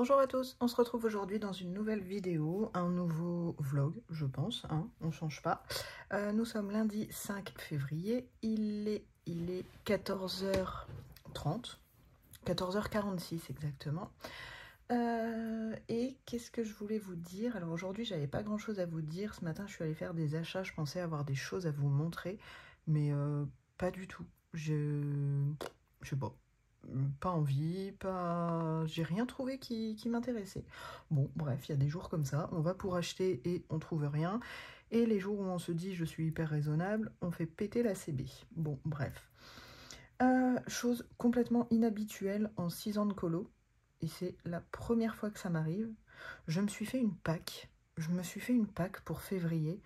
Bonjour à tous, on se retrouve aujourd'hui dans une nouvelle vidéo, un nouveau vlog, je pense, hein, on change pas. Nous sommes lundi 5 février, il est 14h30, 14h46 exactement. Et qu'est-ce que je voulais vous dire? Alors aujourd'hui, j'avais pas grand chose à vous dire. Ce matin, je suis allée faire des achats, je pensais avoir des choses à vous montrer, mais pas du tout. Je sais pas envie, j'ai rien trouvé qui m'intéressait. Bon, bref, il y a des jours comme ça, on va pour acheter et on trouve rien. Et les jours où on se dit je suis hyper raisonnable, on fait péter la CB. Bon, bref. Chose complètement inhabituelle en 6 ans de colo, et c'est la première fois que ça m'arrive. Je me suis fait une Pâques. Je me suis fait une Pâques pour février.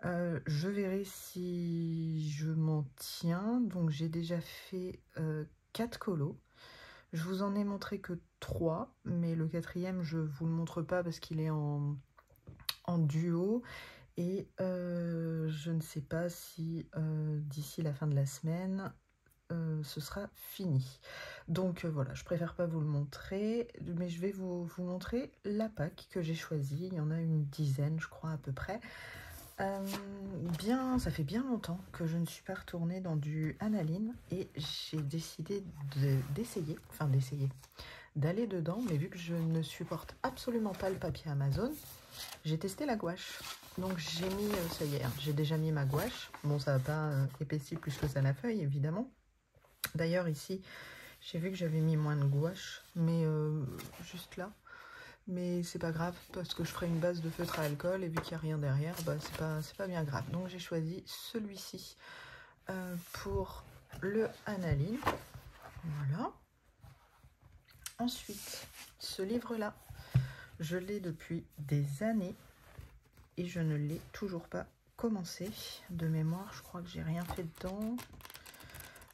Je verrai si je m'en tiens. Donc j'ai déjà fait 4 colos. Je vous en ai montré que 3, mais le quatrième je vous le montre pas parce qu'il est en duo. Et je ne sais pas si d'ici la fin de la semaine ce sera fini. Donc voilà, je préfère pas vous le montrer, mais je vais vous montrer la Pâques que j'ai choisie. Il y en a une dizaine, je crois, à peu près. Ça fait bien longtemps que je ne suis pas retournée dans du aniline et j'ai décidé d'aller dedans, mais vu que je ne supporte absolument pas le papier Amazon, j'ai testé la gouache. Donc j'ai mis, ça y est, hein, j'ai déjà mis ma gouache. Bon, ça va pas épaissi plus que ça la feuille, évidemment. D'ailleurs ici, j'ai vu que j'avais mis moins de gouache, mais juste là. Mais c'est pas grave, parce que je ferai une base de feutre à alcool, et vu qu'il n'y a rien derrière, bah, c'est pas bien grave. Donc j'ai choisi celui-ci pour le aniline. Voilà. Ensuite, ce livre-là, je l'ai depuis des années, et je ne l'ai toujours pas commencé. De mémoire, je crois que j'ai rien fait dedans.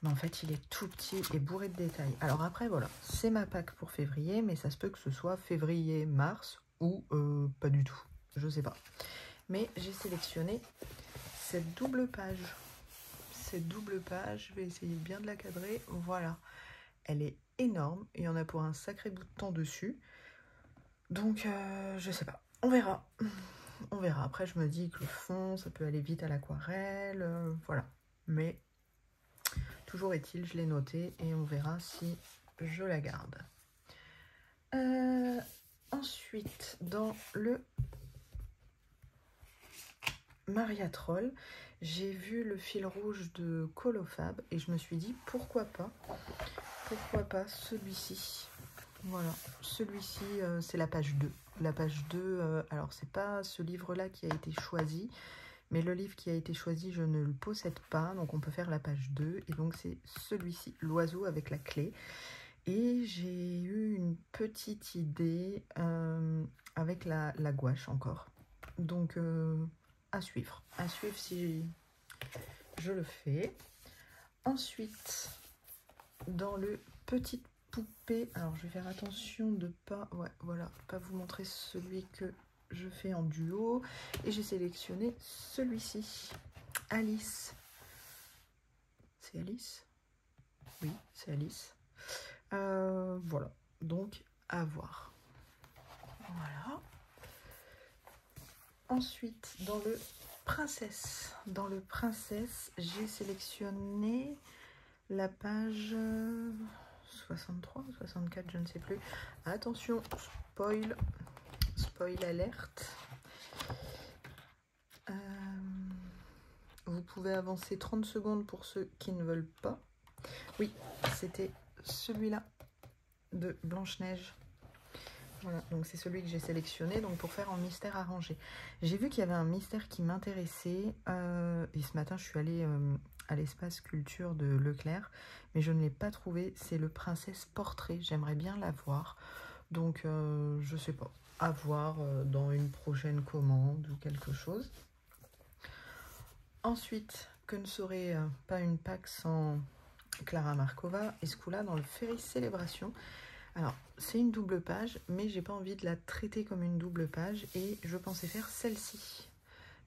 Mais en fait, il est tout petit et bourré de détails. Alors après, voilà, c'est ma Pâques pour février, mais ça se peut que ce soit février, mars ou pas du tout. Je sais pas. Mais j'ai sélectionné cette double page. Cette double page, je vais essayer bien de la cadrer. Voilà. Elle est énorme. Il y en a pour un sacré bout de temps dessus. Donc, je sais pas. On verra. On verra. Après, je me dis que le fond, ça peut aller vite à l'aquarelle. Voilà. Mais toujours est-il, je l'ai noté et on verra si je la garde. Ensuite, dans le Maria Troll, j'ai vu le fil rouge de Colofab et je me suis dit pourquoi pas celui-ci. Voilà, celui-ci, c'est la page 2. La page 2, alors c'est pas ce livre-là qui a été choisi, mais le livre qui a été choisi, je ne le possède pas, donc on peut faire la page 2. Et donc c'est celui-ci, l'oiseau avec la clé. Et j'ai eu une petite idée avec la gouache encore. Donc à suivre si je le fais. Ensuite, dans le petit poupée, alors je vais faire attention de pas, pas vous montrer celui que je fais en duo, et j'ai sélectionné celui-ci, Alice. C'est Alice? Oui, c'est Alice. Voilà, donc à voir. Voilà. Ensuite, dans le princesse, j'ai sélectionné la page 63 ou 64, je ne sais plus. Attention, spoil alerte. Vous pouvez avancer 30 secondes pour ceux qui ne veulent pas. Oui, c'était celui-là de Blanche-Neige. Voilà, donc c'est celui que j'ai sélectionné donc pour faire en mystère arrangé. J'ai vu qu'il y avait un mystère qui m'intéressait et ce matin je suis allée à l'espace culture de Leclerc, mais je ne l'ai pas trouvé. C'est le Princesse Portrait, j'aimerais bien la voir. Donc je sais pas, à voir dans une prochaine commande ou quelque chose. Ensuite, que ne serait pas une Pâques sans Clara Markova, Escula dans le Ferry Célébration. Alors, c'est une double page, mais j'ai pas envie de la traiter comme une double page et je pensais faire celle-ci.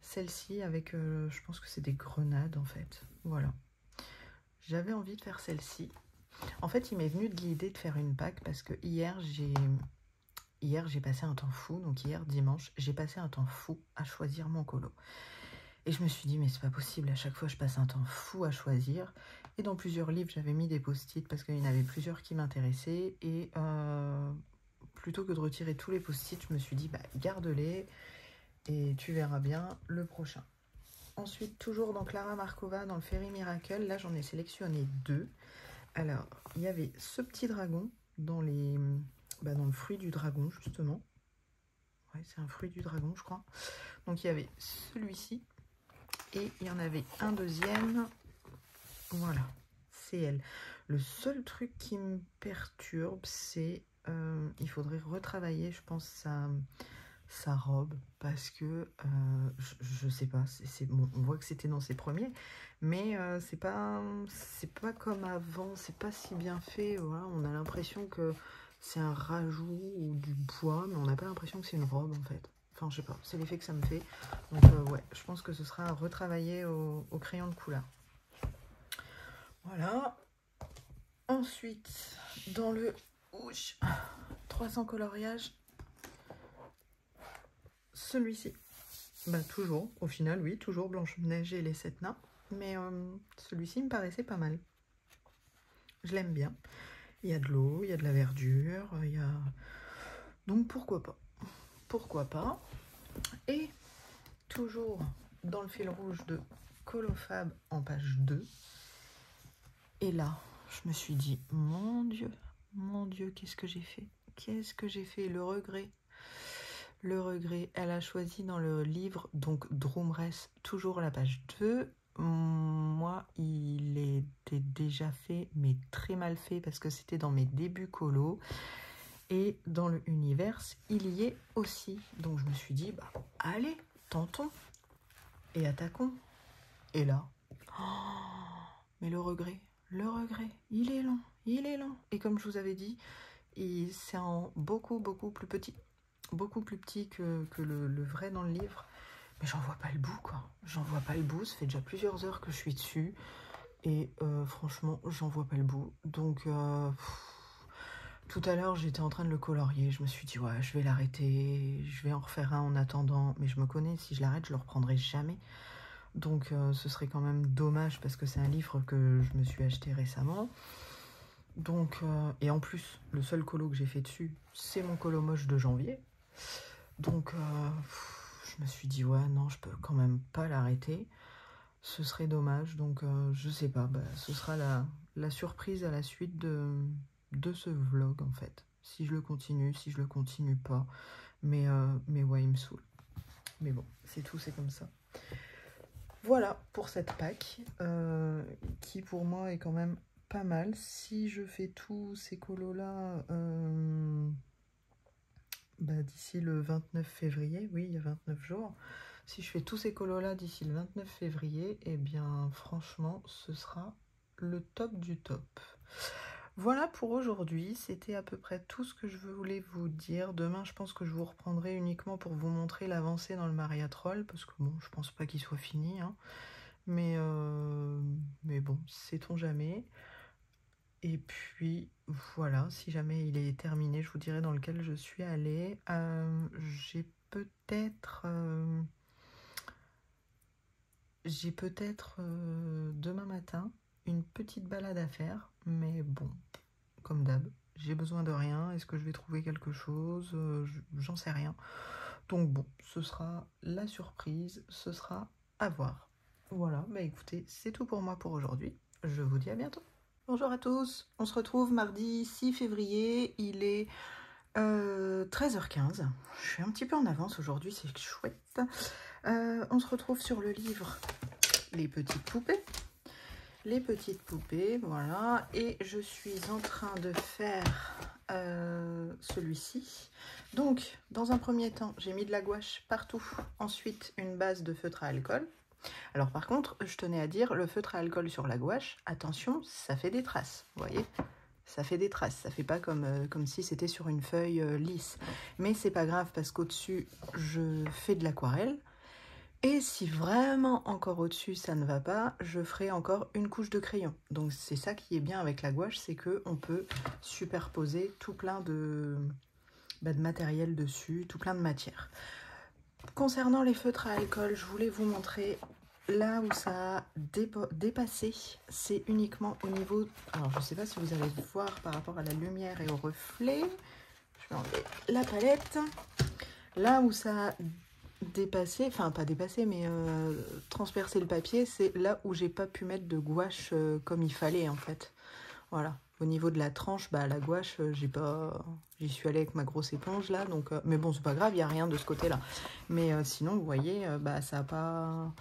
Celle-ci avec, je pense que c'est des grenades en fait. Voilà. J'avais envie de faire celle-ci. En fait, il m'est venu de l'idée de faire une Pâques parce que hier, hier j'ai passé un temps fou, donc hier dimanche, j'ai passé un temps fou à choisir mon colo. Et je me suis dit, mais c'est pas possible, à chaque fois je passe un temps fou à choisir. Et dans plusieurs livres, j'avais mis des post-it parce qu'il y en avait plusieurs qui m'intéressaient. Et plutôt que de retirer tous les post-it, je me suis dit, bah garde-les et tu verras bien le prochain. Ensuite, toujours dans Clara Markova, dans le Fairy Miracle, là j'en ai sélectionné 2. Alors, il y avait ce petit dragon dans dans le fruit du dragon, justement. Ouais, c'est un fruit du dragon, je crois. Donc, il y avait celui-ci. Et il y en avait un deuxième. Voilà, c'est elle. Le seul truc qui me perturbe, c'est... il faudrait retravailler, je pense, sa robe. Parce que, je sais pas, bon, on voit que c'était dans ses premiers. Mais c'est pas comme avant, c'est pas si bien fait. Voilà, on a l'impression que c'est un rajout ou du bois, mais on n'a pas l'impression que c'est une robe, en fait. Enfin, je sais pas, c'est l'effet que ça me fait. Donc, ouais, je pense que ce sera à retravailler au crayon de couleur. Voilà. Ensuite, dans le 300 coloriages, celui-ci. Bah, toujours, au final, oui, toujours Blanche-Neige et les 7 nains. Mais celui-ci me paraissait pas mal. Je l'aime bien. Il y a de l'eau, il y a de la verdure, il y a... Donc, pourquoi pas? Pourquoi pas? Et toujours dans le fil rouge de Colofab en page 2. Et là, je me suis dit, mon Dieu, qu'est-ce que j'ai fait? Qu'est-ce que j'ai fait? Le regret. Le regret. Elle a choisi dans le livre, donc Droomress, toujours la page 2. Moi, il était déjà fait, mais très mal fait, parce que c'était dans mes débuts colo. Et dans le univers, il y est aussi. Donc je me suis dit, bah allez, tentons. Et attaquons. Et là, mais le regret, il est lent, Et comme je vous avais dit, c'est en beaucoup plus petit. Beaucoup plus petit que le vrai dans le livre. Mais j'en vois pas le bout, quoi. J'en vois pas le bout, ça fait déjà plusieurs heures que je suis dessus. Et franchement, j'en vois pas le bout. Donc, tout à l'heure, j'étais en train de le colorier. Je me suis dit, ouais, je vais l'arrêter. Je vais en refaire un en attendant. Mais je me connais, si je l'arrête, je le reprendrai jamais. Donc, ce serait quand même dommage parce que c'est un livre que je me suis acheté récemment. Donc, et en plus, le seul colo que j'ai fait dessus, c'est mon colo moche de janvier. Donc, je me suis dit, ouais, non, je peux quand même pas l'arrêter. Ce serait dommage. Donc, je sais pas. Bah, ce sera la surprise à la suite de ce vlog, en fait. Si je le continue, si je le continue pas. Mais ouais, il me saoule. Mais bon, c'est tout, c'est comme ça. Voilà pour cette pack, qui pour moi est quand même pas mal. Si je fais tous ces colos-là d'ici le 29 février, oui, il y a 29 jours, si je fais tous ces colos-là d'ici le 29 février, eh bien franchement, ce sera le top du top. Voilà pour aujourd'hui, c'était à peu près tout ce que je voulais vous dire. Demain, je pense que je vous reprendrai uniquement pour vous montrer l'avancée dans le Maria Troll, parce que bon, je pense pas qu'il soit fini, hein. Mais bon, sait-on jamais. Et puis voilà, si jamais il est terminé, je vous dirai dans lequel je suis allée. J'ai peut-être demain matin une petite balade à faire, mais bon, comme d'hab, j'ai besoin de rien. Est-ce que je vais trouver quelque chose? J'en sais rien. Donc bon, ce sera la surprise, ce sera à voir. Voilà, bah écoutez, c'est tout pour moi pour aujourd'hui. Je vous dis à bientôt. Bonjour à tous, on se retrouve mardi 6 février, il est 13h15. Je suis un petit peu en avance aujourd'hui, c'est chouette. On se retrouve sur le livre Les petites poupées. Les petites poupées, voilà. Et je suis en train de faire celui-ci. Donc, dans un premier temps, j'ai mis de la gouache partout. Ensuite, une base de feutre à alcool. Alors par contre, je tenais à dire, le feutre à alcool sur la gouache, attention, ça fait des traces, vous voyez? Ça fait des traces, ça fait pas comme si c'était sur une feuille lisse. Mais c'est pas grave parce qu'au-dessus, je fais de l'aquarelle. Et si vraiment encore au-dessus ça ne va pas, je ferai encore une couche de crayon. Donc c'est ça qui est bien avec la gouache, c'est qu'on peut superposer tout plein de de matériel dessus, tout plein de matière. Concernant les feutres à alcool, je voulais vous montrer là où ça a dépassé, c'est uniquement au niveau... Alors, je ne sais pas si vous allez voir par rapport à la lumière et au reflet. Je vais enlever la palette. Là où ça a dépassé, enfin pas dépassé, mais transpercé le papier, c'est là où j'ai pas pu mettre de gouache comme il fallait en fait. Voilà. Au niveau de la tranche, bah, la gouache, j'y suis allée avec ma grosse éponge là, donc mais bon, c'est pas grave, il n'y a rien de ce côté-là. Mais sinon, vous voyez, bah, ça a pas...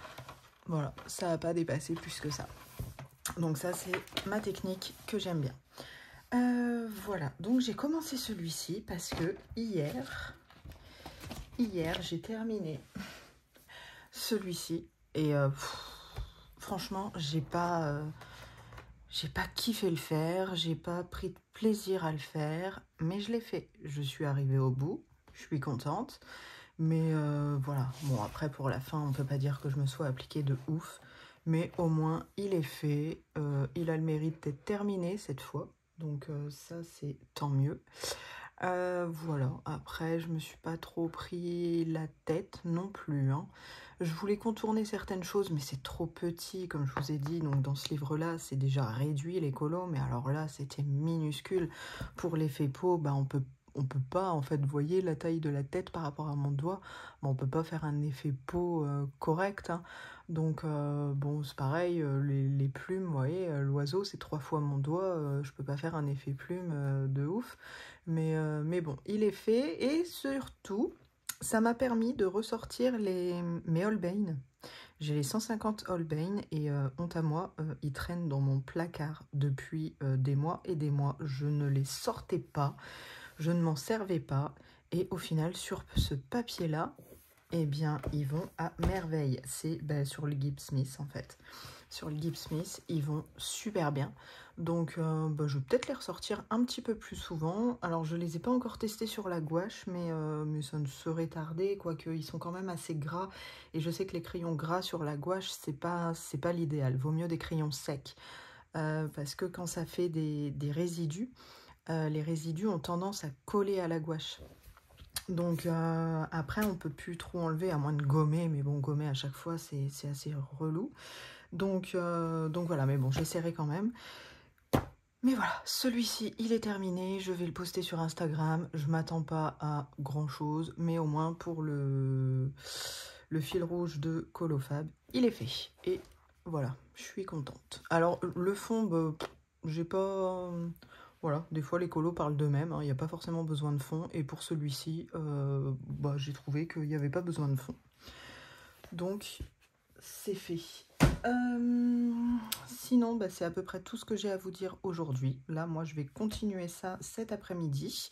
Voilà, ça n'a pas dépassé plus que ça. Donc ça, c'est ma technique que j'aime bien. Voilà, donc j'ai commencé celui-ci parce que hier j'ai terminé celui-ci. Et franchement, j'ai pas kiffé le faire, j'ai pas pris de plaisir à le faire, mais je l'ai fait. Je suis arrivée au bout, je suis contente. Mais voilà, bon après pour la fin, on peut pas dire que je me sois appliquée de ouf. Mais au moins, il est fait. Il a le mérite d'être terminé cette fois. Donc ça, c'est tant mieux. Voilà, après, je me suis pas trop pris la tête non plus. Hein. Je voulais contourner certaines choses, mais c'est trop petit, comme je vous ai dit. Donc dans ce livre-là, c'est déjà réduit les colos. Mais alors là, c'était minuscule. Pour l'effet peau, bah, on peut pas, en fait, vous voyez la taille de la tête par rapport à mon doigt. Bon, on peut pas faire un effet peau correct. Hein. Donc, bon, c'est pareil, les plumes, vous voyez, l'oiseau, c'est 3 fois mon doigt. Je peux pas faire un effet plume de ouf. Mais bon, il est fait. Et surtout, ça m'a permis de ressortir mes Holbein. J'ai les 150 Holbein et honte à moi, ils traînent dans mon placard depuis des mois et des mois. Je ne les sortais pas. Je ne m'en servais pas et au final sur ce papier là, eh bien ils vont à merveille. C'est sur le Gibbs Smith en fait. Sur le Gibbs Smith, ils vont super bien. Donc je vais peut-être les ressortir un petit peu plus souvent. Alors je les ai pas encore testés sur la gouache, mais ça ne saurait tarder, quoique ils sont quand même assez gras. Et je sais que les crayons gras sur la gouache, c'est pas l'idéal. Vaut mieux des crayons secs. Parce que quand ça fait des résidus, les résidus ont tendance à coller à la gouache. Donc après, on peut plus trop enlever, à moins de gommer, mais bon, gommer à chaque fois, c'est assez relou. Donc voilà, mais bon, j'essaierai quand même. Mais voilà, celui-ci, il est terminé, je vais le poster sur Instagram. Je m'attends pas à grand-chose, mais au moins pour le fil rouge de Colofab, il est fait. Et voilà, je suis contente. Alors, le fond, bah, j'ai pas... Voilà, des fois les colos parlent d'eux-mêmes, il n'y a pas forcément besoin de fond. Et pour celui-ci, j'ai trouvé qu'il n'y avait pas besoin de fond. Donc, c'est fait. Sinon, c'est à peu près tout ce que j'ai à vous dire aujourd'hui. Là, moi, je vais continuer ça cet après-midi.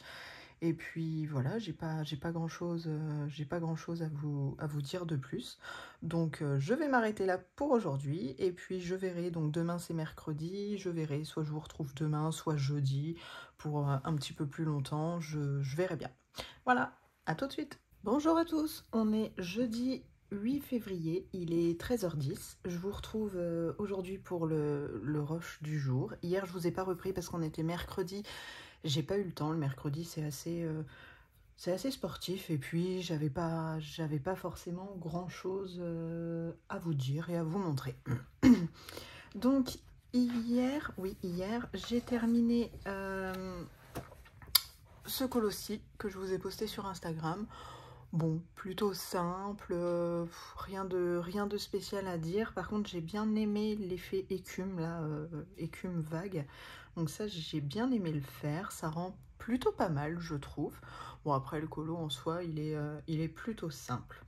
Et puis voilà, j'ai pas grand chose à vous dire de plus. Donc je vais m'arrêter là pour aujourd'hui. Et puis je verrai, donc demain c'est mercredi, je verrai, soit je vous retrouve demain, soit jeudi, pour un petit peu plus longtemps, je verrai bien. Voilà, à tout de suite. Bonjour à tous, on est jeudi 8 février, il est 13h10. Je vous retrouve aujourd'hui pour le rush du jour. Hier je vous ai pas repris parce qu'on était mercredi. J'ai pas eu le temps, le mercredi c'est assez sportif et puis j'avais pas forcément grand chose à vous dire et à vous montrer. Donc hier j'ai terminé ce colosse-ci que je vous ai posté sur Instagram. Bon, plutôt simple, rien de spécial à dire. Par contre, j'ai bien aimé l'effet écume, là, écume vague. Donc ça, j'ai bien aimé le faire. Ça rend plutôt pas mal, je trouve. Bon, après, le colo, en soi, il est plutôt simple.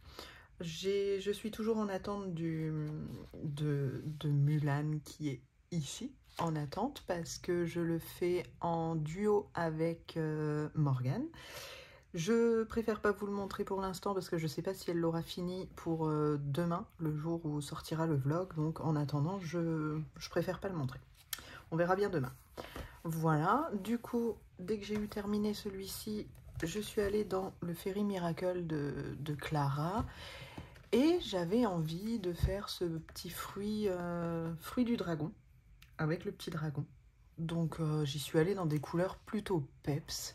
Je suis toujours en attente de Mulan qui est ici, en attente, parce que je le fais en duo avec Morgane. Je préfère pas vous le montrer pour l'instant parce que je sais pas si elle l'aura fini pour demain, le jour où sortira le vlog. Donc en attendant, je préfère pas le montrer. On verra bien demain. Voilà, du coup, dès que j'ai eu terminé celui-ci, je suis allée dans le Fairy Miracle de Clara. Et j'avais envie de faire ce petit fruit du dragon, avec le petit dragon. Donc j'y suis allée dans des couleurs plutôt peps.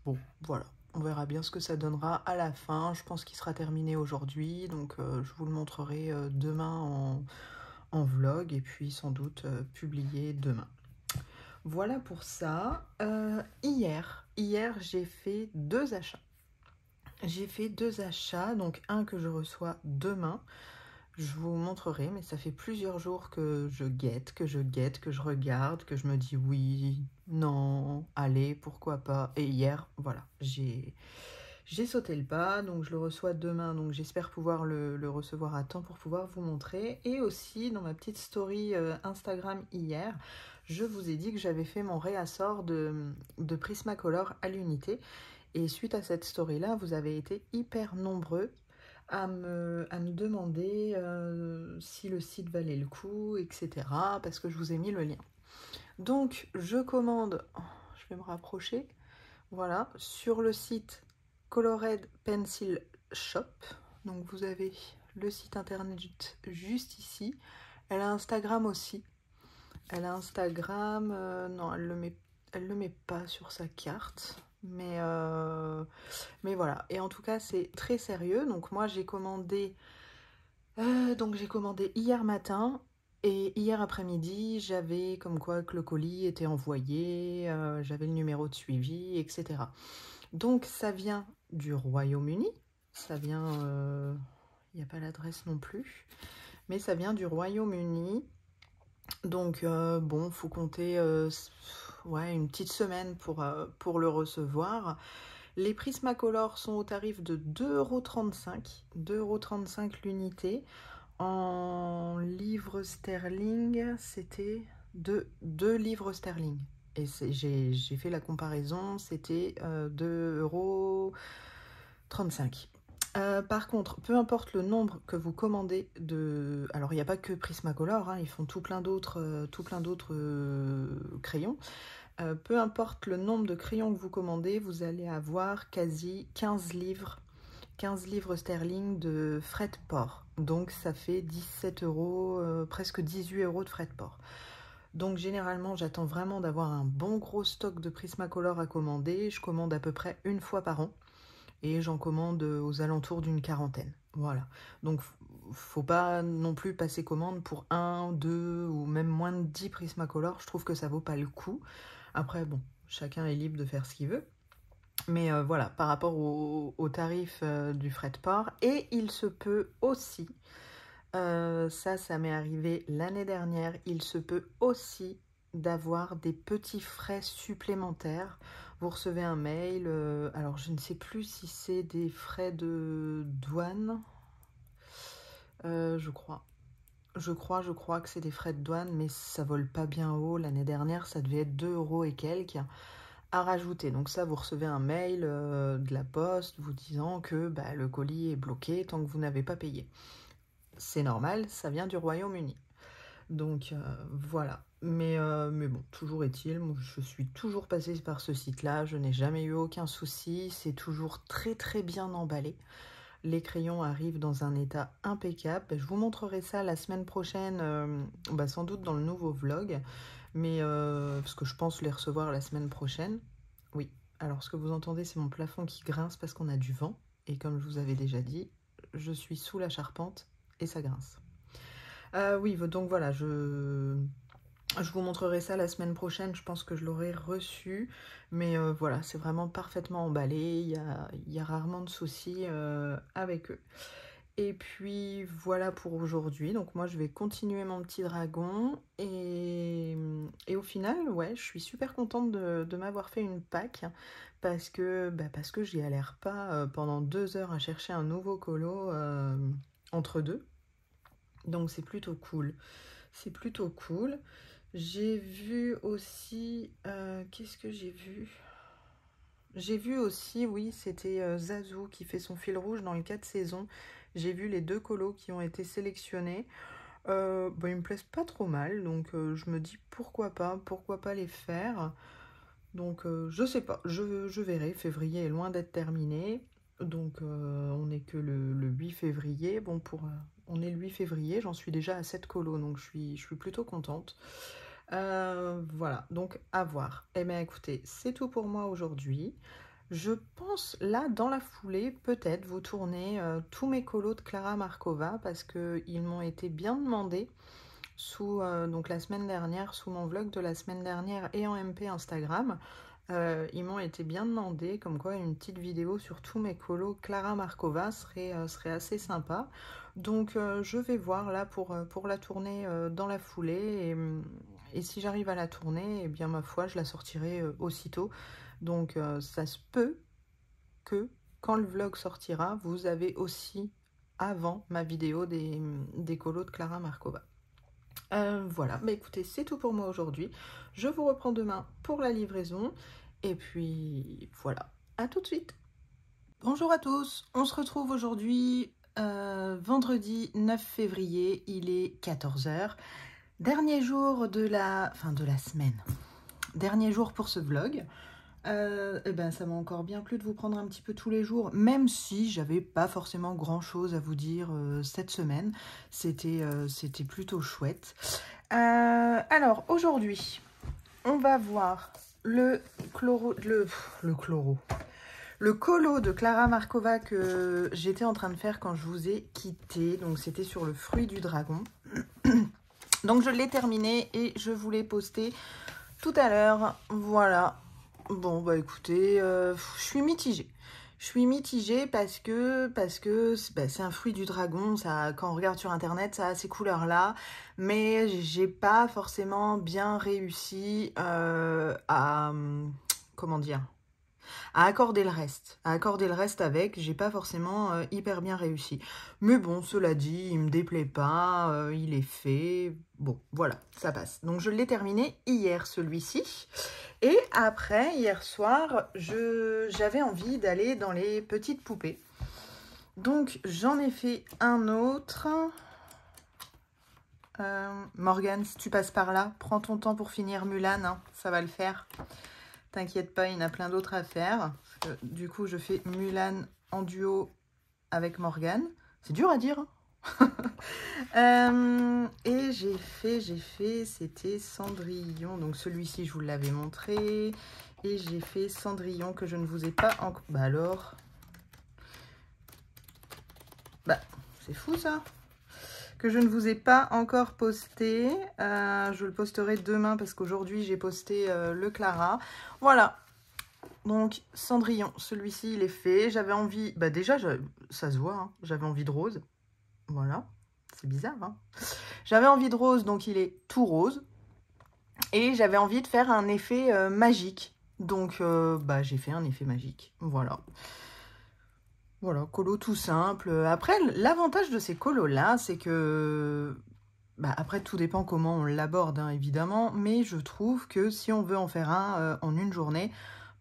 Bon, voilà. On verra bien ce que ça donnera à la fin. Je pense qu'il sera terminé aujourd'hui, donc je vous le montrerai demain en vlog et puis sans doute publié demain. Voilà pour ça. Hier j'ai fait 2 achats. J'ai fait 2 achats, donc un que je reçois demain. Je vous montrerai, mais ça fait plusieurs jours que je guette, que je regarde, que je me dis oui, non, allez, pourquoi pas. Et hier, voilà, j'ai sauté le pas, donc je le reçois demain, donc j'espère pouvoir le recevoir à temps pour pouvoir vous montrer. Et aussi, dans ma petite story Instagram hier, je vous ai dit que j'avais fait mon réassort de Prismacolor à l'unité. Et suite à cette story-là, vous avez été hyper nombreux à me demander si le site valait le coup, etc. Parce que je vous ai mis le lien. Donc, je commande, je vais me rapprocher, voilà, sur le site Colored Pencil Shop. Donc, vous avez le site internet juste ici. Elle a Instagram aussi. Elle a Instagram, non, elle le met pas sur sa carte. Mais voilà, et en tout cas c'est très sérieux. Donc moi j'ai commandé hier matin, et hier après-midi j'avais comme quoi que le colis était envoyé, j'avais le numéro de suivi, etc. Donc ça vient du Royaume-Uni, ça vient, il n'y a pas l'adresse non plus, mais ça vient du Royaume-Uni. Donc bon, faut compter ouais, une petite semaine pour le recevoir. Les Prismacolor sont au tarif de 2,35 €, 2,35 € l'unité. En livres sterling, c'était 2 livres sterling. Et j'ai fait la comparaison, c'était 2,35 €. Par contre, peu importe le nombre que vous commandez de... Alors, il n'y a pas que Prismacolor, hein, ils font tout plein d'autres crayons. Peu importe le nombre de crayons que vous commandez, vous allez avoir quasi 15 livres sterling de frais de port. Donc ça fait 17 €, presque 18 € de frais de port. Donc généralement, j'attends vraiment d'avoir un bon gros stock de Prismacolor à commander. Je commande à peu près une fois par an et j'en commande aux alentours d'une 40aine. Voilà. Donc faut pas non plus passer commande pour 1, 2 ou même moins de 10 Prismacolor. Je trouve que ça vaut pas le coup. Après, bon, chacun est libre de faire ce qu'il veut. Mais voilà, par rapport au tarif du frais de port. Et il se peut aussi, ça m'est arrivé l'année dernière, il se peut aussi d'avoir des petits frais supplémentaires. Vous recevez un mail, alors je ne sais plus si c'est des frais de douane, je crois. Je crois que c'est des frais de douane, mais ça vole pas bien haut. L'année dernière, ça devait être 2 € et quelques à rajouter. Donc ça, vous recevez un mail de la poste vous disant que le colis est bloqué tant que vous n'avez pas payé. C'est normal, ça vient du Royaume-Uni. Donc voilà. Mais bon, toujours est-il, je suis toujours passée par ce site-là, je n'ai jamais eu aucun souci, c'est toujours très très bien emballé. Les crayons arrivent dans un état impeccable. Je vous montrerai ça la semaine prochaine, sans doute dans le nouveau vlog, mais parce que je pense les recevoir la semaine prochaine. Oui, alors ce que vous entendez, c'est mon plafond qui grince parce qu'on a du vent. Et comme je vous avais déjà dit, je suis sous la charpente et ça grince. Oui, donc voilà, je vous montrerai ça la semaine prochaine, je pense que je l'aurai reçu, mais voilà, c'est vraiment parfaitement emballé, il y a rarement de soucis avec eux. Et puis voilà pour aujourd'hui, donc moi je vais continuer mon petit dragon, et au final, ouais, je suis super contente de m'avoir fait une pack, parce que j'y galère pas pendant 2 heures à chercher un nouveau colo entre deux, donc c'est plutôt cool. C'est plutôt cool. J'ai vu aussi... qu'est-ce que j'ai vu? J'ai vu aussi, oui, c'était Zazou qui fait son fil rouge dans le 4 saisons. J'ai vu les 2 colos qui ont été sélectionnés. Ils me plaisent pas trop mal, donc je me dis pourquoi pas les faire. Donc je sais pas, je verrai. Février est loin d'être terminé. Donc on n'est que le 8 février. Bon, on est le 8 février, j'en suis déjà à 7 colos, donc je suis plutôt contente. Voilà, donc à voir. Eh bien écoutez, c'est tout pour moi aujourd'hui. Je pense là, dans la foulée, peut-être vous tourner tous mes colos de Clara Markova parce qu'ils m'ont été bien demandés sous donc la semaine dernière, sous mon vlog de la semaine dernière et en MP Instagram. Ils m'ont été bien demandés, comme quoi une petite vidéo sur tous mes colos Clara Markova serait assez sympa. Donc je vais voir là pour la tourner dans la foulée et si j'arrive à la tourner, eh bien ma foi, je la sortirai aussitôt. Donc ça se peut que quand le vlog sortira, vous avez aussi avant ma vidéo des colos de Clara Markova. Voilà, bah écoutez, c'est tout pour moi aujourd'hui. Je vous reprends demain pour la livraison. Et puis voilà, à tout de suite. Bonjour à tous, on se retrouve aujourd'hui vendredi 9 février, il est 14 h. Dernier jour de la semaine. Dernier jour pour ce vlog. Et ben ça m'a encore bien plu de vous prendre un petit peu tous les jours, même si j'avais pas forcément grand chose à vous dire cette semaine. C'était plutôt chouette. Alors aujourd'hui, on va voir le colo de Clara Markova que j'étais en train de faire quand je vous ai quitté. Donc c'était sur le fruit du dragon. Donc je l'ai terminé et je vous l'ai posté tout à l'heure. Voilà. Bon bah écoutez, je suis mitigée. Je suis mitigée parce que c'est un fruit du dragon, ça, quand on regarde sur internet, ça a ces couleurs-là, mais j'ai pas forcément bien réussi à, comment dire, à accorder le reste. Avec, j'ai pas forcément hyper bien réussi. Mais bon, cela dit, il me déplaît pas, il est fait. Bon, voilà, ça passe. Donc je l'ai terminé hier, celui-ci. Et après, hier soir, j'avais envie d'aller dans les petites poupées. Donc j'en ai fait un autre. Morgane, si tu passes par là, prends ton temps pour finir Mulan, hein, ça va le faire. T'inquiète pas, il y en a plein d'autres à faire. Du coup, je fais Mulan en duo avec Morgane. C'est dur à dire. Et j'ai fait, c'était Cendrillon. Donc celui-ci, je vous l'avais montré. Et j'ai fait Cendrillon que je ne vous ai pas encore... Bah alors... Bah, c'est fou ça. Que je ne vous ai pas encore posté. Je le posterai demain parce qu'aujourd'hui j'ai posté le Clara. Voilà. Donc Cendrillon, celui-ci il est fait. J'avais envie, bah déjà ça se voit, hein, j'avais envie de rose. Voilà, c'est bizarre. Hein, j'avais envie de rose, donc il est tout rose. Et j'avais envie de faire un effet magique. Donc bah j'ai fait un effet magique. Voilà. Voilà, colo tout simple. Après, l'avantage de ces colos-là, c'est que... Bah, après, tout dépend comment on l'aborde, hein, évidemment. Mais je trouve que si on veut en faire un en une journée,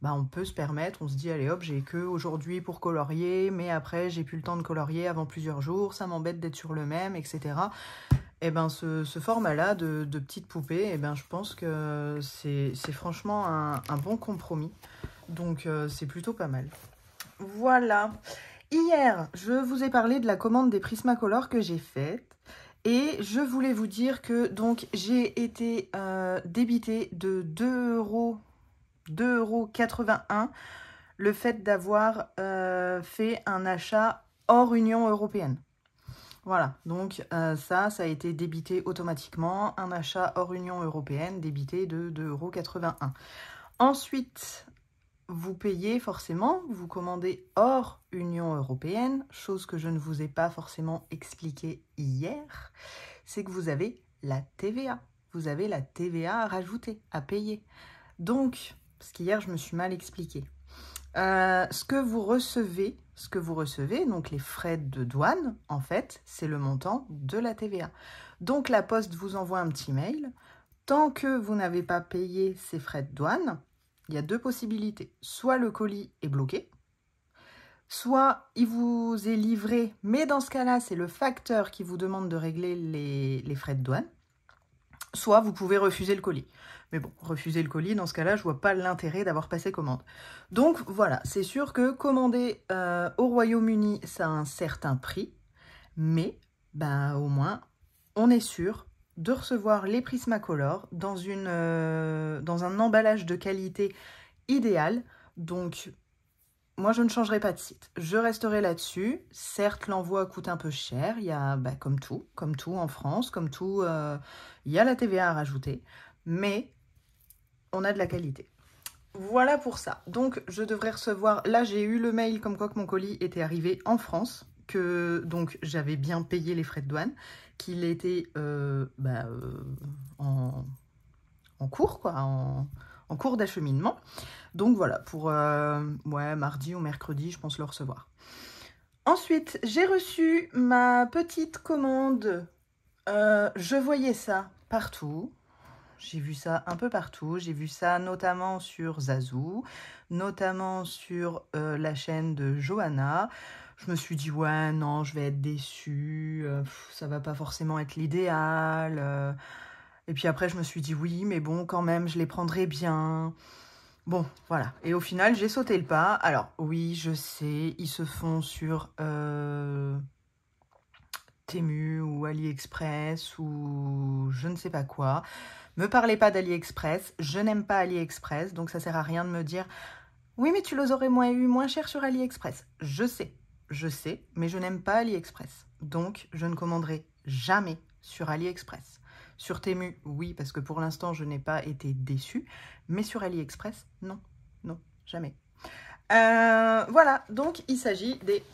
bah, on peut se permettre, on se dit, allez hop, j'ai que aujourd'hui pour colorier, mais après, j'ai plus le temps de colorier avant plusieurs jours, ça m'embête d'être sur le même, etc. Et ben, ce format-là de petites poupées, et ben, je pense que c'est franchement un bon compromis. Donc, c'est plutôt pas mal. Voilà. Hier, je vous ai parlé de la commande des Prismacolor que j'ai faite. Et je voulais vous dire que donc j'ai été débitée de 2,81 € le fait d'avoir fait un achat hors Union européenne. Voilà, donc ça a été débité automatiquement. Un achat hors Union européenne débité de 2,81 €. Ensuite, vous payez forcément, vous commandez hors Union européenne, chose que je ne vous ai pas forcément expliqué hier, c'est que vous avez la TVA. Vous avez la TVA à rajouter, à payer. Donc, parce qu'hier je me suis mal expliqué. Ce que vous recevez, donc les frais de douane, en fait, c'est le montant de la TVA. Donc la Poste vous envoie un petit mail. Tant que vous n'avez pas payé ces frais de douane, il y a deux possibilités. Soit le colis est bloqué, soit il vous est livré, mais dans ce cas-là, c'est le facteur qui vous demande de régler les frais de douane. Soit vous pouvez refuser le colis. Mais bon, refuser le colis, dans ce cas-là, je vois pas l'intérêt d'avoir passé commande. Donc voilà, c'est sûr que commander au Royaume-Uni, ça a un certain prix, mais bah, au moins, on est sûr de recevoir les Prismacolor dans un emballage de qualité idéale. Donc, moi, je ne changerai pas de site. Je resterai là-dessus. Certes, l'envoi coûte un peu cher. Il y a, comme tout en France, comme tout, il y a la TVA à rajouter. Mais on a de la qualité. Voilà pour ça. Donc, je devrais recevoir... Là, j'ai eu le mail comme quoi que mon colis était arrivé en France. Donc, j'avais bien payé les frais de douane. Qu'il était en cours, quoi. En cours d'acheminement. Donc voilà, pour mardi ou mercredi, je pense le recevoir. Ensuite, j'ai reçu ma petite commande. Je voyais ça partout. J'ai vu ça un peu partout. J'ai vu ça notamment sur Zazu, notamment sur la chaîne de Johanna. Je me suis dit, ouais, non, je vais être déçue. Ça va pas forcément être l'idéal. Et puis après, je me suis dit, oui, mais bon, quand même, je les prendrai bien. Bon, voilà. Et au final, j'ai sauté le pas. Alors, oui, je sais, ils se font sur Temu ou AliExpress ou je ne sais pas quoi. Me parlez pas d'AliExpress. Je n'aime pas AliExpress, donc ça sert à rien de me dire « Oui, mais tu les aurais eu moins cher sur AliExpress. » Je sais, mais je n'aime pas AliExpress. Donc, je ne commanderai jamais sur AliExpress. Sur Temu, oui, parce que pour l'instant, je n'ai pas été déçue. Mais sur AliExpress, non, jamais. Voilà, donc il s'agit des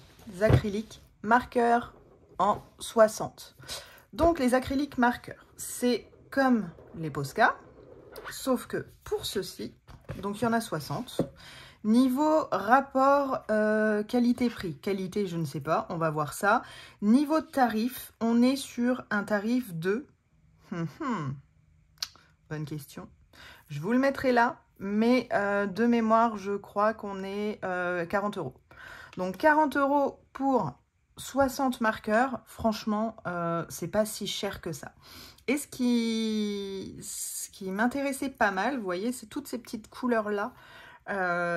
acryliques marqueurs en 60. Donc les acryliques marqueurs, c'est comme les Posca, sauf que pour ceci, donc il y en a 60. Niveau rapport qualité-prix, qualité je ne sais pas, on va voir ça. Niveau de tarif, on est sur un tarif de... Bonne question. Je vous le mettrai là, mais de mémoire, je crois qu'on est 40 €. Donc 40 € pour 60 marqueurs, franchement, c'est pas si cher que ça. Et ce qui m'intéressait pas mal, vous voyez, c'est toutes ces petites couleurs-là,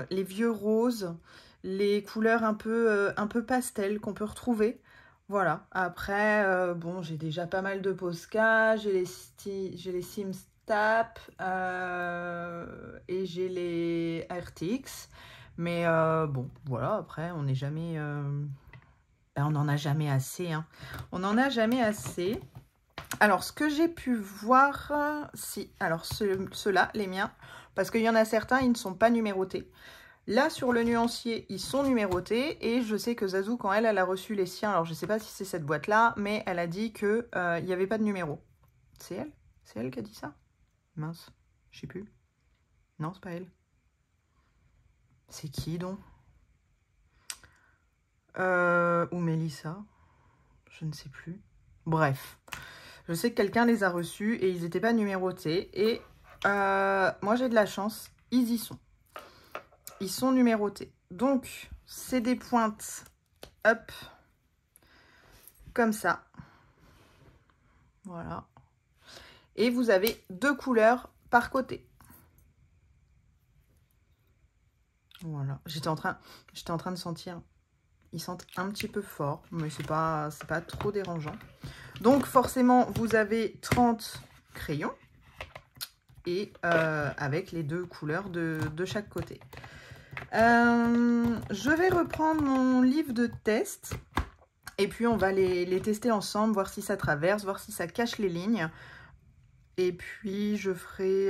les vieux roses, les couleurs un peu pastel qu'on peut retrouver. Voilà, après, bon, j'ai déjà pas mal de Posca, j'ai les Simstap et j'ai les RTX. Mais bon, voilà, après, on n'est jamais... on n'en a jamais assez, hein. On n'en a jamais assez. Alors, ce que j'ai pu voir... alors ceux-là, les miens, parce qu'il y en a certains, ils ne sont pas numérotés. Là, sur le nuancier, ils sont numérotés. Et je sais que Zazu, quand elle a reçu les siens, alors je ne sais pas si c'est cette boîte-là, mais elle a dit qu'il n'y avait pas de numéro. C'est elle? C'est elle qui a dit ça? Mince, je sais plus. Non, c'est pas elle. C'est qui, donc? Ou Mélissa? Je ne sais plus. Bref. Je sais que quelqu'un les a reçus et ils n'étaient pas numérotés. Et moi, j'ai de la chance. Ils y sont. Ils sont numérotés. Donc, c'est des pointes, hop, comme ça. Voilà. Et vous avez 2 couleurs par côté. Voilà. J'étais en train de sentir. Ils sentent un petit peu fort, mais c'est pas trop dérangeant. Donc, forcément, vous avez 30 crayons. Et avec les 2 couleurs de chaque côté. Je vais reprendre mon livre de test et puis on va les tester ensemble, voir si ça traverse, voir si ça cache les lignes. Et puis je ferai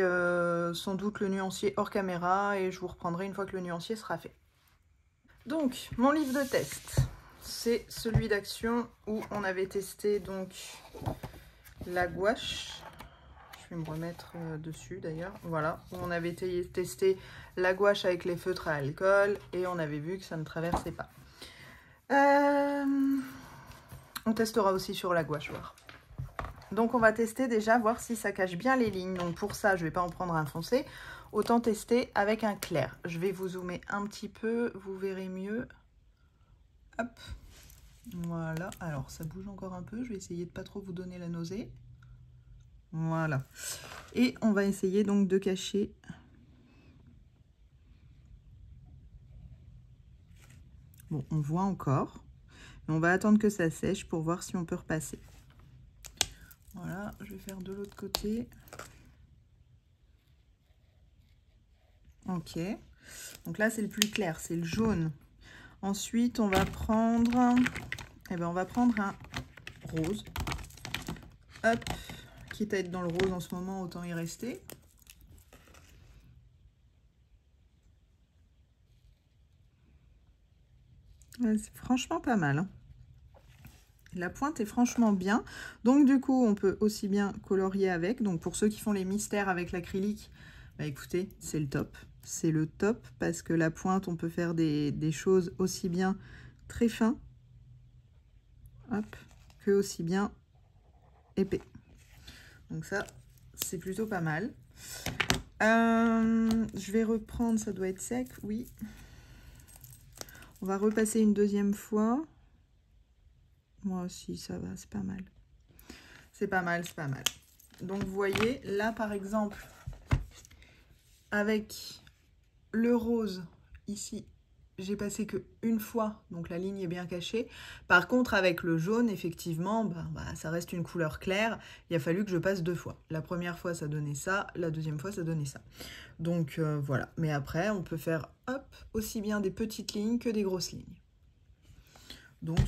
sans doute le nuancier hors caméra et je vous reprendrai une fois que le nuancier sera fait. Donc mon livre de test, c'est celui d'Action où on avait testé donc la gouache. Je vais me remettre dessus d'ailleurs. Voilà, où on avait testé la gouache avec les feutres à alcool et on avait vu que ça ne traversait pas. On testera aussi sur la gouache noire. Donc on va tester déjà, voir si ça cache bien les lignes. Donc pour ça, je ne vais pas en prendre un foncé. Autant tester avec un clair. Je vais vous zoomer un petit peu, vous verrez mieux. Hop. Voilà, alors ça bouge encore un peu. Je vais essayer de ne pas trop vous donner la nausée. Voilà. Et on va essayer donc de cacher. Bon, on voit encore. Mais on va attendre que ça sèche pour voir si on peut repasser. Voilà, je vais faire de l'autre côté. Ok. Donc là, c'est le plus clair, c'est le jaune. Ensuite, on va prendre... Eh ben, on va prendre un rose. Hop. Quitte à être dans le rose en ce moment, autant y rester. C'est franchement pas mal, hein. La pointe est franchement bien. Donc du coup, on peut aussi bien colorier avec. Donc pour ceux qui font les mystères avec l'acrylique, bah écoutez, c'est le top. C'est le top parce que la pointe, on peut faire des choses aussi bien très fins, hop, que aussi bien épais. Donc ça, c'est plutôt pas mal. Je vais reprendre, ça doit être sec, oui. On va repasser une deuxième fois. Moi aussi, ça va, c'est pas mal. C'est pas mal, c'est pas mal. Donc, vous voyez, là, par exemple, avec le rose, ici, j'ai passé que une fois, donc la ligne est bien cachée. Par contre, avec le jaune, effectivement, ça reste une couleur claire. Il a fallu que je passe 2 fois. La première fois, ça donnait ça. La deuxième fois, ça donnait ça. Donc, voilà. Mais après, on peut faire, hop, aussi bien des petites lignes que des grosses lignes. Donc,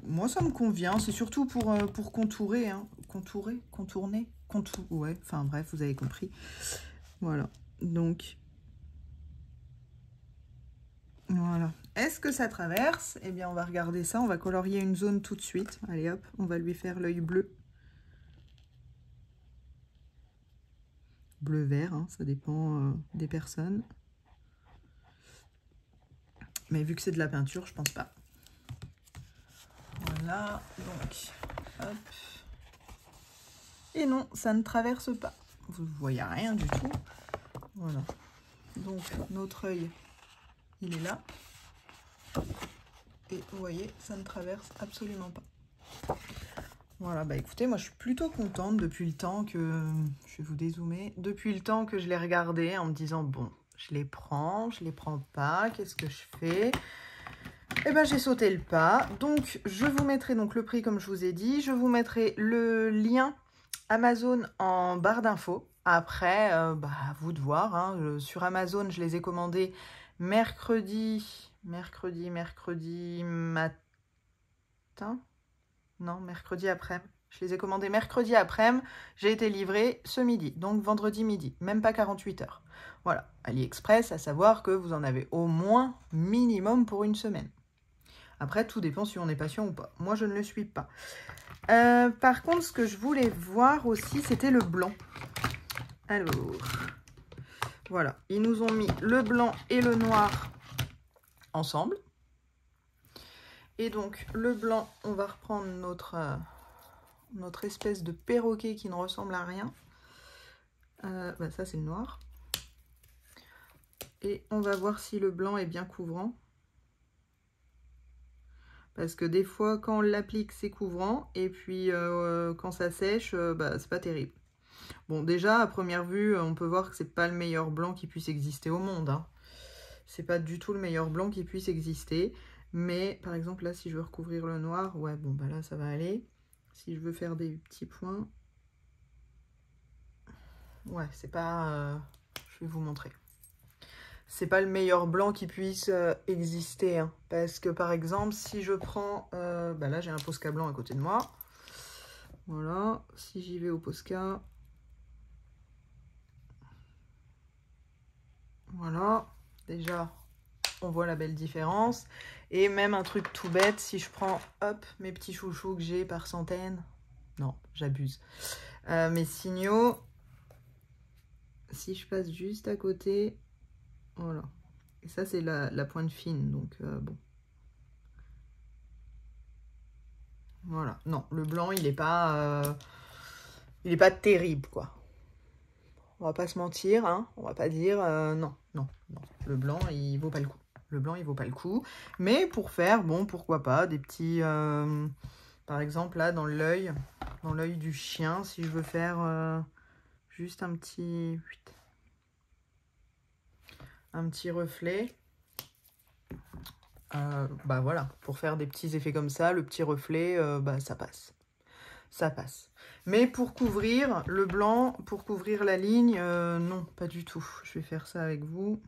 moi, ça me convient. C'est surtout pour contourer, hein. Contourner, ouais, enfin bref, vous avez compris. Voilà. Donc, voilà. Est-ce que ça traverse? Eh bien, on va regarder ça. On va colorier une zone tout de suite. Allez, hop, on va lui faire l'œil bleu. Bleu-vert, hein, ça dépend des personnes. Mais vu que c'est de la peinture, je pense pas. Voilà, donc, hop. Et non, ça ne traverse pas. Vous ne voyez rien du tout. Voilà. Donc, notre œil, il est là. Et vous voyez, ça ne traverse absolument pas. Voilà, bah écoutez, moi je suis plutôt contente depuis le temps que... Je vais vous dézoomer. Depuis le temps que je l'ai regardé en me disant, bon, je les prends pas, qu'est-ce que je fais? Eh ben j'ai sauté le pas. Donc, je vous mettrai donc le prix comme je vous ai dit. Je vous mettrai le lien Amazon en barre d'infos. Après, à vous de voir, hein. Sur Amazon, je les ai commandés mercredi matin. Non, mercredi après. Je les ai commandés mercredi après-midi. J'ai été livrée ce midi, donc vendredi midi. Même pas 48 heures. Voilà, AliExpress, à savoir que vous en avez au moins minimum pour une semaine. Après, tout dépend si on est patient ou pas. Moi, je ne le suis pas. Par contre, ce que je voulais voir aussi, c'était le blanc. Alors, voilà. Ils nous ont mis le blanc et le noir ensemble. Et donc, le blanc, on va reprendre notre espèce de perroquet qui ne ressemble à rien. Ça, c'est le noir. Et on va voir si le blanc est bien couvrant. Parce que des fois, quand on l'applique, c'est couvrant. Et puis, quand ça sèche, c'est pas terrible. Bon, déjà, à première vue, on peut voir que c'est pas le meilleur blanc qui puisse exister au monde, hein. C'est pas du tout le meilleur blanc qui puisse exister. Mais, par exemple, là, si je veux recouvrir le noir, ouais, bon, là, ça va aller. Si je veux faire des petits points... Ouais, c'est pas... je vais vous montrer. C'est pas le meilleur blanc qui puisse exister, hein. Parce que, par exemple, si je prends... là, j'ai un Posca blanc à côté de moi. Voilà. Si j'y vais au Posca... Voilà. Déjà, on voit la belle différence. Et même un truc tout bête, si je prends, hop, mes petits chouchous que j'ai par centaines. Non, j'abuse. Mes signaux. Si je passe juste à côté, voilà. Et ça, c'est la pointe fine, donc bon. Voilà. Non, le blanc, il est pas terrible, quoi. On va pas se mentir, hein. On va pas dire non. Le blanc, il vaut pas le coup. Le blanc, il vaut pas le coup. Mais pour faire, bon, pourquoi pas, des petits... par exemple, là, dans l'œil du chien, si je veux faire juste un petit reflet. Voilà, pour faire des petits effets comme ça, le petit reflet, ça passe. ça passe. Mais pour couvrir le blanc, pour couvrir la ligne, non, pas du tout. Je vais faire ça avec vous.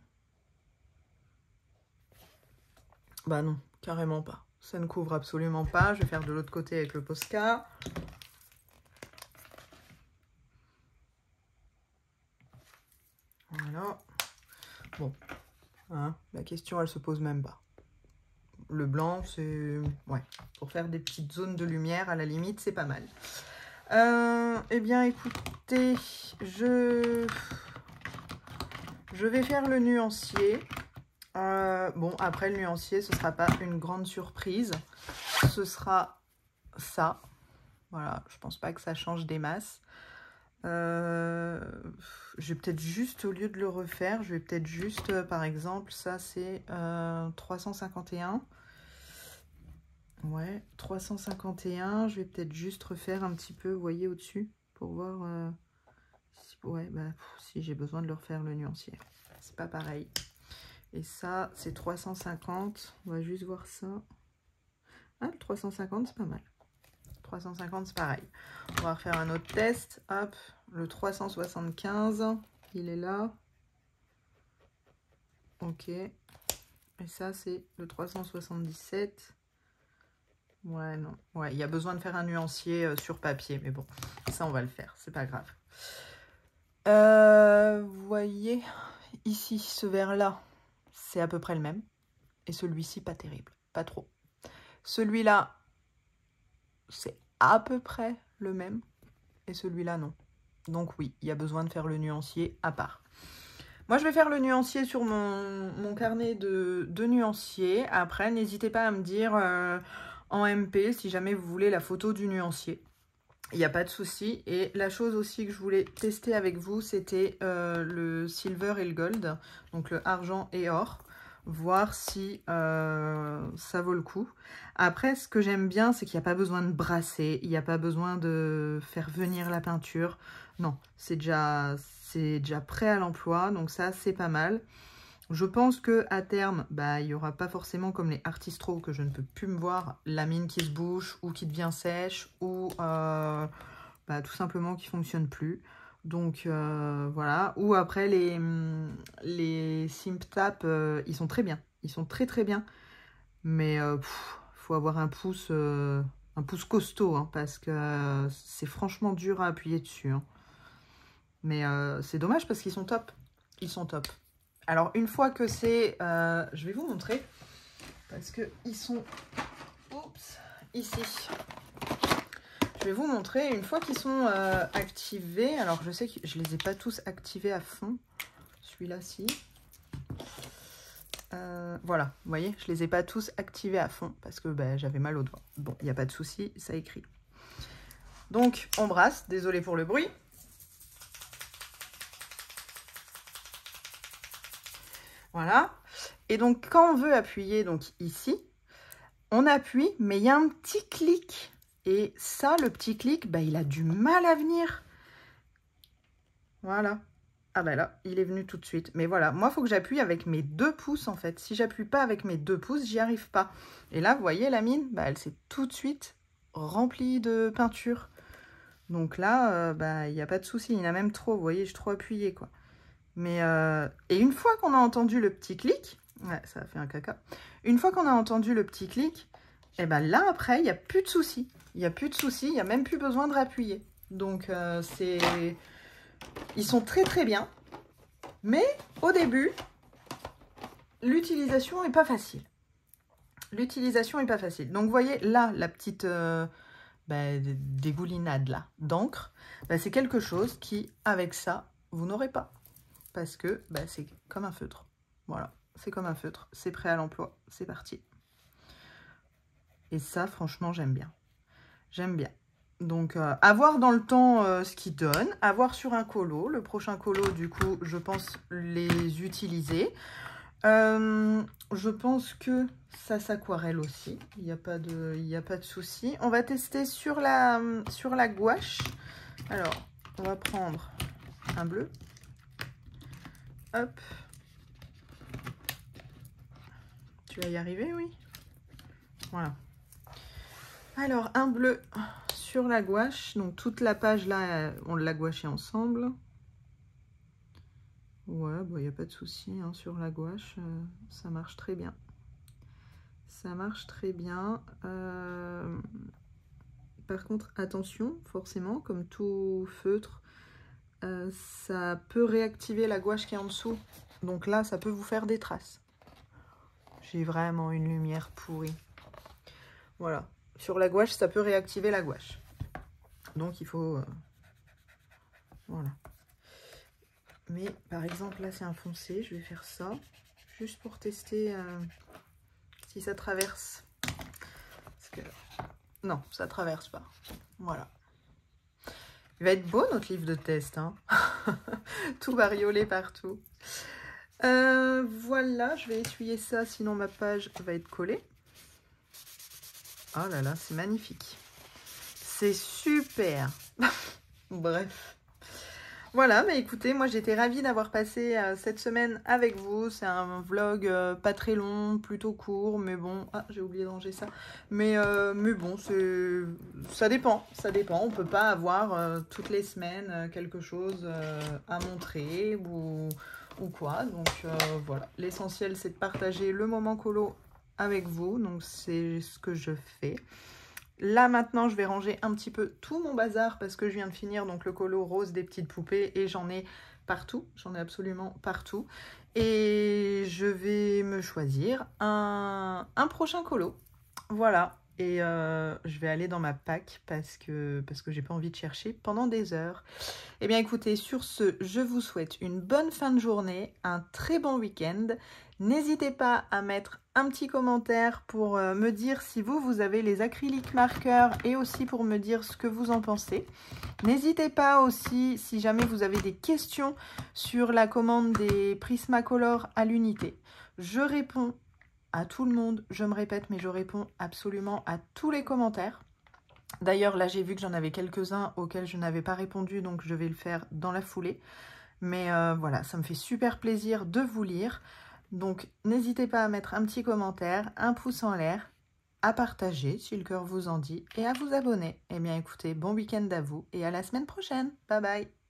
Bah non, carrément pas. Ça ne couvre absolument pas. Je vais faire de l'autre côté avec le Posca. Voilà. Bon, hein, la question, elle se pose même pas. Le blanc, c'est... Ouais, pour faire des petites zones de lumière, à la limite, c'est pas mal. Eh bien, écoutez, je vais faire le nuancier. Bon, après le nuancier, ce sera pas une grande surprise. Ce sera ça. Voilà, je pense pas que ça change des masses. Je vais peut-être juste, au lieu de le refaire, je vais peut-être juste, par exemple, ça c'est 351. Ouais, 351. Je vais peut-être juste refaire un petit peu, vous voyez, au-dessus, pour voir si, ouais, bah, si j'ai besoin de le refaire, le nuancier. C'est pas pareil. Et ça, c'est 350. On va juste voir ça. Ah, le 350, c'est pas mal. 350, c'est pareil. On va refaire un autre test. Hop, le 375, il est là. Ok. Et ça, c'est le 377. Ouais, non. Ouais, il y a besoin de faire un nuancier sur papier. Mais bon, ça, on va le faire. C'est pas grave. Vous voyez, ici, ce vert-là, c'est à peu près le même. Et celui-ci, pas terrible. Pas trop. Celui-là, c'est à peu près le même. Et celui-là, non. Donc oui, il y a besoin de faire le nuancier à part. Moi, je vais faire le nuancier sur mon carnet de nuanciers. Après, n'hésitez pas à me dire en MP si jamais vous voulez la photo du nuancier. Il n'y a pas de souci. Et la chose aussi que je voulais tester avec vous, c'était le silver et le gold. Donc le argent et or. Voir si ça vaut le coup. Après, ce que j'aime bien, c'est qu'il n'y a pas besoin de brasser. Il n'y a pas besoin de faire venir la peinture. Non, c'est déjà prêt à l'emploi. Donc ça, c'est pas mal. Je pense qu'à terme, bah, il n'y aura pas forcément comme les Artistro que je ne peux plus me voir, la mine qui se bouche ou qui devient sèche ou bah, tout simplement qui ne fonctionne plus. Donc voilà. Ou après les Simptap, ils sont très bien. Ils sont très très bien. Mais faut avoir un pouce costaud hein, parce que c'est franchement dur à appuyer dessus. Hein. Mais c'est dommage parce qu'ils sont top. Ils sont top. Alors, une fois que c'est... je vais vous montrer. Parce qu'ils sont... Oups, ici. Je vais vous montrer. Une fois qu'ils sont activés... Alors, je sais que je ne les ai pas tous activés à fond. Celui-là, si. Voilà, vous voyez, je ne les ai pas tous activés à fond. Parce que bah, j'avais mal aux doigts. Bon, il n'y a pas de souci, ça écrit. Donc, on brasse. Désolée pour le bruit. Voilà. Et donc, quand on veut appuyer, donc ici, on appuie, mais il y a un petit clic. Et ça, le petit clic, bah, il a du mal à venir. Voilà. Ah bah là, il est venu tout de suite. Mais voilà, moi, il faut que j'appuie avec mes 2 pouces, en fait. Si j'appuie pas avec mes 2 pouces, j'y arrive pas. Et là, vous voyez, la mine, bah, elle s'est tout de suite remplie de peinture. Donc là, bah, il n'y a pas de souci. Il y en a même trop, vous voyez, j'ai trop appuyé, quoi. Mais et une fois qu'on a entendu le petit clic, ouais, ça a fait un caca. Une fois qu'on a entendu le petit clic, et ben là après, il n'y a plus de soucis. Il n'y a plus de soucis, il n'y a même plus besoin de réappuyer. Donc ils sont très très bien. Mais au début, l'utilisation n'est pas facile. L'utilisation n'est pas facile. Donc vous voyez là, la petite dégoulinade là d'encre, bah, c'est quelque chose qui, avec ça, vous n'aurez pas. Parce que bah, c'est comme un feutre. Voilà, c'est comme un feutre. C'est prêt à l'emploi. C'est parti. Et ça, franchement, j'aime bien. J'aime bien. Donc, à voir dans le temps ce qu'il donne. À voir sur un colo. Le prochain colo, du coup, je pense les utiliser. Je pense que ça s'aquarelle aussi. Il n'y a pas de souci. On va tester sur la gouache. Alors, on va prendre un bleu. Hop. Tu vas y arriver, oui. Voilà. Alors, un bleu sur la gouache, donc toute la page là, on l'a gouaché ensemble. Ouais, bon, il n'y a pas de souci hein, sur la gouache, ça marche très bien. Ça marche très bien. Par contre, attention, forcément, comme tout feutre, ça peut réactiver la gouache qui est en dessous. Donc là, ça peut vous faire des traces. J'ai vraiment une lumière pourrie. Voilà. Sur la gouache, ça peut réactiver la gouache. Donc il faut... voilà. Mais par exemple, là, c'est un foncé. Je vais faire ça. Juste pour tester si ça traverse. Parce que... non, ça traverse pas. Voilà. Il va être beau notre livre de test. Hein. Tout bariolé partout. Voilà, je vais essuyer ça, sinon ma page va être collée. Oh là là, c'est magnifique. C'est super. Bref. Voilà, mais écoutez, moi j'étais ravie d'avoir passé cette semaine avec vous. C'est un vlog pas très long, plutôt court, mais bon... ah, j'ai oublié de ranger ça. Mais bon, ça dépend, ça dépend. On peut pas avoir toutes les semaines quelque chose à montrer ou quoi. Donc voilà, l'essentiel c'est de partager le moment colo avec vous. Donc c'est ce que je fais. Là maintenant je vais ranger un petit peu tout mon bazar parce que je viens de finir donc le colo rose des petites poupées et j'en ai partout, j'en ai absolument partout. Et je vais me choisir un prochain colo. Voilà, et je vais aller dans ma pack parce que j'ai pas envie de chercher pendant des heures. Eh bien écoutez, sur ce, je vous souhaite une bonne fin de journée, un très bon week-end. N'hésitez pas à mettre un petit commentaire pour me dire si vous avez les acryliques marqueurs et aussi pour me dire ce que vous en pensez. N'hésitez pas aussi, si jamais vous avez des questions sur la commande des Prismacolor à l'unité. Je réponds à tout le monde, je me répète, mais je réponds absolument à tous les commentaires. D'ailleurs, là, j'ai vu que j'en avais quelques-uns auxquels je n'avais pas répondu, donc je vais le faire dans la foulée. Mais voilà, ça me fait super plaisir de vous lire. Donc, n'hésitez pas à mettre un petit commentaire, un pouce en l'air, à partager si le cœur vous en dit, et à vous abonner. Eh bien, écoutez, bon week-end à vous et à la semaine prochaine. Bye bye!